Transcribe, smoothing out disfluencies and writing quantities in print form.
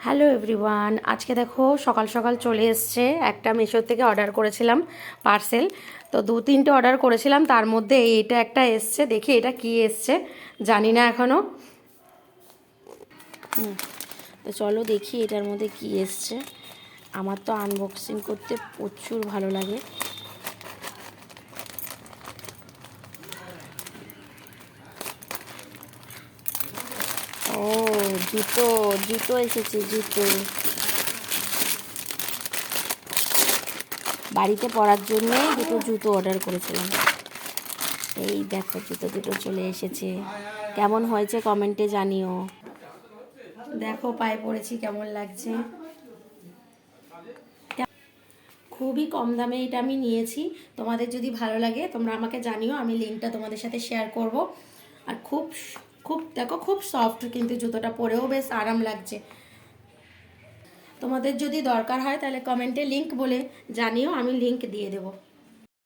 Hello everyone, আজকে দেখো সকাল সকাল চলে এসছে একটা মিশো থেকে অর্ডার করেছিলাম পার্সেল। তো 2-3টে অর্ডার করেছিলাম, তার মধ্যে এইটা একটা এসছে। দেখি এটা কি এসছে, জানি না এখনও। তো চলো দেখি এটার মধ্যে কি এসছে। আমার তো আনবক্সিং করতে প্রচুর ভালো লাগে। ও, জুতো জুতো এসেছে, জুতো বাড়িতে পরার জন্য দুটো জুতো অর্ডার করেছিলাম। এই দেখো জুতো দুটো চলে এসেছে। কেমন হয়েছে কমেন্টে জানিও। দেখো পায়ে পড়েছি, কেমন লাগছে। খুবই কম দামে এটা আমি নিয়েছি। তোমাদের যদি ভালো লাগে তোমরা আমাকে জানিও, আমি লিঙ্কটা তোমাদের সাথে শেয়ার করব। আর খুব খুব দেখো, খুব সফট, কিন্তু জুতোটা পরেও বেশ আরাম লাগছে। তোমাদের যদি দরকার হয় তাহলে কমেন্টে লিঙ্ক বলে জানিও, আমি লিঙ্ক দিয়ে দেবো।